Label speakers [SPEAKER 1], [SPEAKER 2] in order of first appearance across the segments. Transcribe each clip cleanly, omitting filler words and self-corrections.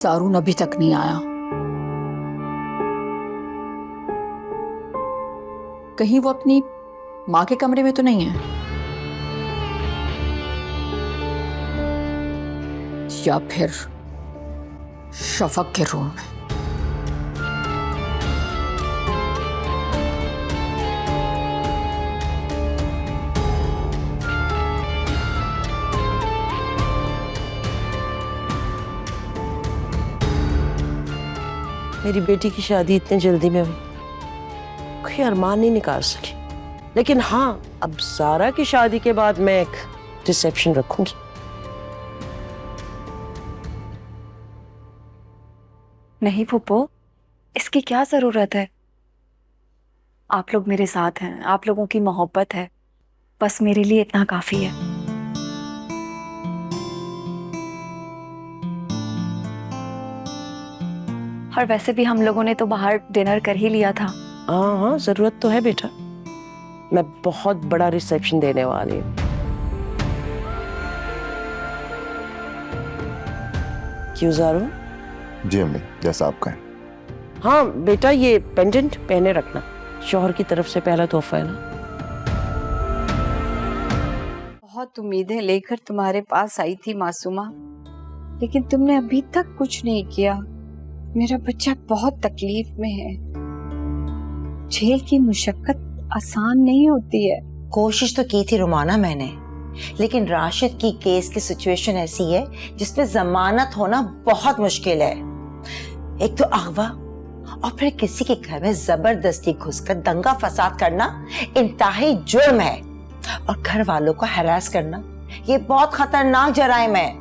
[SPEAKER 1] सारून अभी तक नहीं आया। कहीं वो अपनी माँ के कमरे में तो नहीं है, या फिर शफक के रूम में।
[SPEAKER 2] मेरी बेटी की शादी इतनी जल्दी में कोई अरमान नहीं निकाल सकी, लेकिन हाँ, अब सारा की शादी के बाद मैं एक रिसेप्शन रखूंगी।
[SPEAKER 3] नहीं फूफो, इसकी क्या जरूरत है? आप लोग मेरे साथ हैं, आप लोगों की मोहब्बत है, बस मेरे लिए इतना काफी है। और वैसे भी हम लोगों ने तो बाहर डिनर कर ही लिया था।
[SPEAKER 2] हाँ हाँ, जरूरत तो है बेटा। मैं बहुत बड़ा रिसेप्शन देने वाली हूँ। क्यों ज़ारू?
[SPEAKER 4] जी अम्मी, जैसा आप कहें।
[SPEAKER 2] हाँ बेटा, ये पेंडेंट पहने रखना, शौहर की तरफ से पहला तोहफा है ना।
[SPEAKER 5] बहुत उम्मीदें लेकर तुम्हारे पास आई थी मासूमा, लेकिन तुमने अभी तक कुछ नहीं किया। मेरा बच्चा बहुत तकलीफ में है। जेल की मुशक्कत आसान नहीं होती है।
[SPEAKER 6] कोशिश तो की थी रुमाना मैंने, लेकिन राशिद की केस की सिचुएशन ऐसी है जिसमें जमानत होना बहुत मुश्किल है। एक तो अगवा और फिर किसी के घर में जबरदस्ती घुसकर दंगा फसाद करना इंतहाई जुर्म है, और घर वालों को हरास करना ये बहुत खतरनाक जराइम है।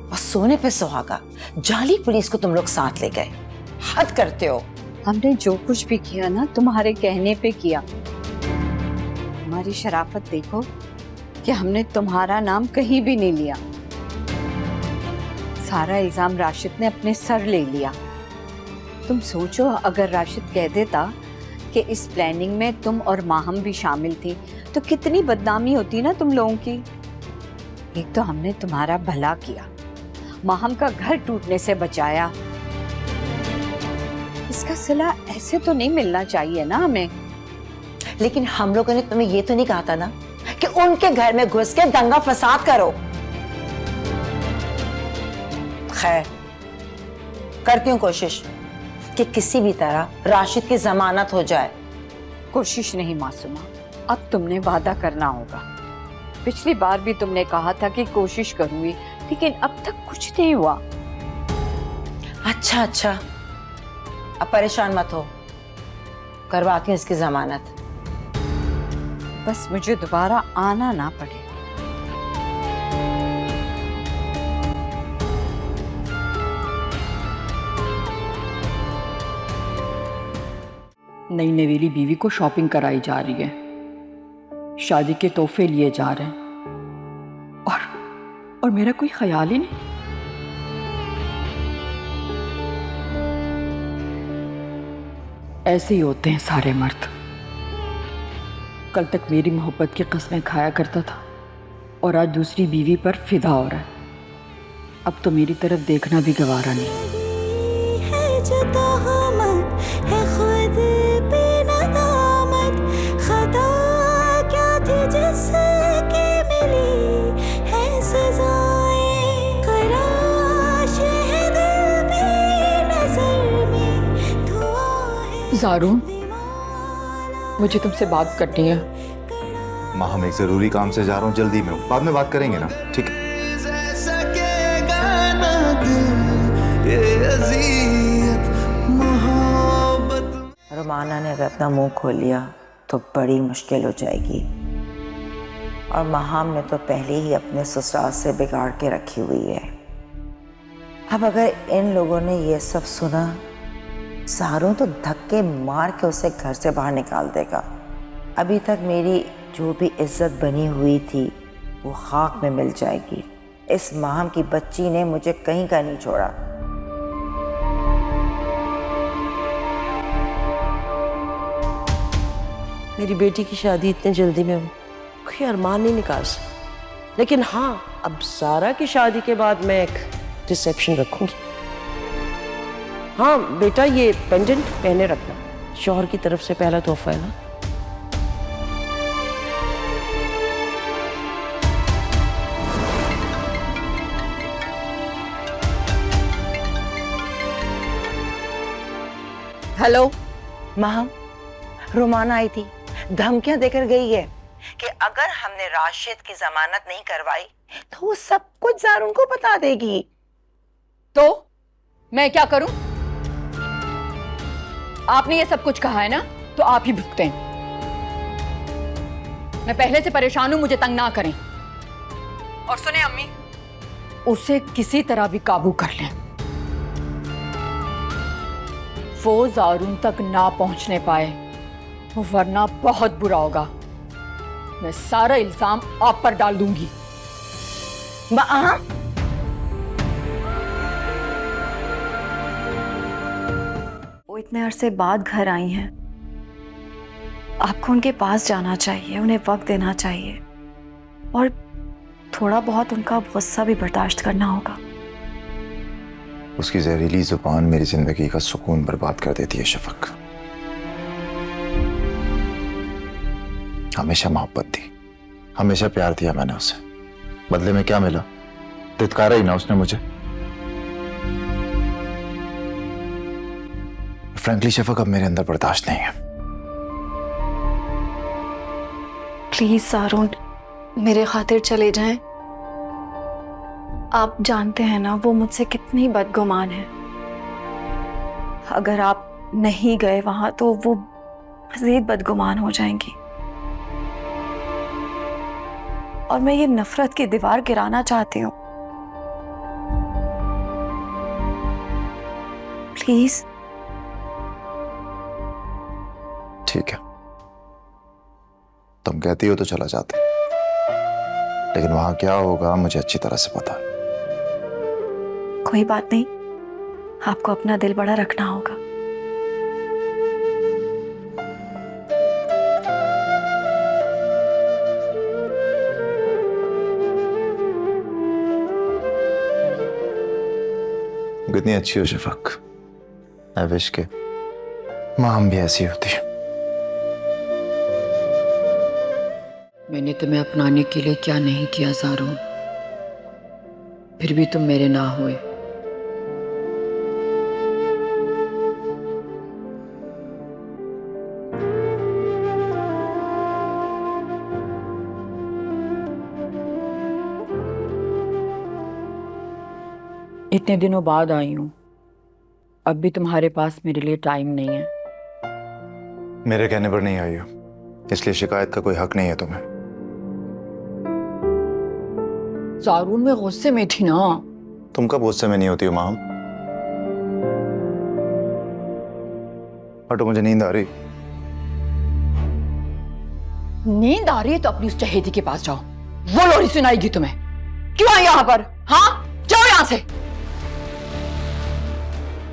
[SPEAKER 6] और सोने पे सुहागा, जाली पुलिस को तुम लोग साथ ले गए, हद करते हो।
[SPEAKER 5] हमने जो कुछ भी किया ना तुम्हारे कहने पे किया। हमारी शराफत देखो कि हमने तुम्हारा नाम कहीं भी नहीं लिया। सारा इल्जाम राशिद ने अपने सर ले लिया। तुम सोचो, अगर राशिद कह देता कि इस प्लानिंग में तुम और माहम भी शामिल थी तो कितनी बदनामी होती ना तुम लोगों की। एक तो हमने तुम्हारा भला किया, माहम का घर टूटने से बचाया। इसका सिला ऐसे तो नहीं मिलना चाहिए ना हमें।
[SPEAKER 6] लेकिन हम लोगों ने तुम्हें ये तो नहीं कहा था ना कि उनके घर में घुस के दंगा फसाद करो। खैर, करती हूँ कोशिश कि किसी भी तरह राशिद की जमानत हो जाए।
[SPEAKER 5] कोशिश नहीं मासूमा, अब तुमने वादा करना होगा। पिछली बार भी तुमने कहा था कि कोशिश करूंगी, लेकिन अब तक कुछ नहीं हुआ।
[SPEAKER 6] अच्छा, अब परेशान मत हो, करवाती हूँ इसकी जमानत।
[SPEAKER 5] बस मुझे दोबारा आना ना पड़े।
[SPEAKER 1] नई नवेली बीवी को शॉपिंग कराई जा रही है, शादी के तोहफे लिए जा रहे हैं, और मेरा कोई ख्याल ही नहीं। ऐसे ही होते हैं सारे मर्द। कल तक मेरी मोहब्बत की कस्में खाया करता था और आज दूसरी बीवी पर फिदा हो रहा है। अब तो मेरी तरफ देखना भी गवारा नहीं। ज़ारून, मुझे तुमसे बात करनी है।
[SPEAKER 4] माँ, हम एक जरूरी काम से जा रहा हूँ, जल्दी में हूँ, बाद में बात करेंगे ना, ठीक है?
[SPEAKER 6] रुमाना ने अगर अपना मुंह खोल लिया तो बड़ी मुश्किल हो जाएगी, और महाम ने तो पहले ही अपने ससुराल से बिगाड़ के रखी हुई है। अब अगर इन लोगों ने ये सब सुना, सारों तो धक्के मार के उसे घर से बाहर निकाल देगा। अभी तक मेरी जो भी इज्जत बनी हुई थी वो खाक में मिल जाएगी। इस माहम की बच्ची ने मुझे कहीं का नहीं छोड़ा।
[SPEAKER 2] मेरी बेटी की शादी इतनी जल्दी में कोई अरमान नहीं निकाल सकी, लेकिन हाँ, अब सारा की शादी के बाद मैं एक रिसेप्शन रखूंगी। हाँ बेटा, ये पेंडेंट पहने रखना, शौहर की तरफ से पहला तोहफा है ना।
[SPEAKER 5] हेलो
[SPEAKER 6] माँ, रोमाना आई थी, धमकियां देकर गई है कि अगर हमने राशिद की जमानत नहीं करवाई तो वो सब कुछ जारून को बता देगी।
[SPEAKER 1] तो मैं क्या करूं? आपने ये सब कुछ कहा है ना, तो आप ही भुगतें। मैं पहले से परेशान हूं, मुझे तंग ना करें। और सुने अम्मी, उसे किसी तरह भी काबू कर लें, वो जारून तक ना पहुंचने पाए, वरना बहुत बुरा होगा। मैं सारा इल्जाम आप पर डाल दूंगी।
[SPEAKER 6] माँ,
[SPEAKER 3] वो इतने अरसे बाद घर आई हैं, आपको उनके पास जाना चाहिए, उन्हें वक्त देना चाहिए और थोड़ा बहुत उनका गुस्सा भी बर्दाश्त करना होगा।
[SPEAKER 4] उसकी जहरीली जुबान मेरी जिंदगी का सुकून बर्बाद कर देती है शफक। हमेशा मोहब्बत थी, हमेशा प्यार दिया मैंने उसे, बदले में क्या मिला? तितकारा ही ना उसने मुझे। फ्रैंकली शफक, अब मेरे अंदर बर्दाश्त नहीं है।
[SPEAKER 3] प्लीज सारून, मेरे खातिर चले जाएं। आप जानते हैं ना वो मुझसे कितनी बदगुमान है। अगर आप नहीं गए वहां तो वो मजीद बदगुमान हो जाएंगी और मैं ये नफरत की दीवार गिराना चाहती हूँ। प्लीज।
[SPEAKER 4] ठीक है, तुम कहती हो तो चला जाता, लेकिन वहां क्या होगा मुझे अच्छी तरह से पता है।
[SPEAKER 3] कोई बात नहीं, आपको अपना दिल बड़ा रखना होगा।
[SPEAKER 4] कितनी अच्छी हो शफक, आई विश के माँ हम भी ऐसी होती।
[SPEAKER 1] मैंने तुम्हें अपनाने के लिए क्या नहीं किया ज़ारून, फिर भी तुम मेरे ना हुए। इतने दिनों बाद आई हूं, अब भी तुम्हारे पास मेरे लिए टाइम नहीं है।
[SPEAKER 4] मेरे कहने पर नहीं आई हो, इसलिए शिकायत का कोई हक नहीं है तुम्हें।
[SPEAKER 1] ज़ारून में गुस्से में थी ना।
[SPEAKER 4] तुम कब गुस्से में नहीं होती हो माम? हटो, मुझे नींद आ रही।
[SPEAKER 1] नींद आ रही है तो अपनी उस चहेती के पास जाओ, वो लोरी सुनाएगी तुम्हें। क्यों आई यहाँ पर? हाँ, जाओ यहाँ से।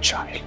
[SPEAKER 4] जाहिल।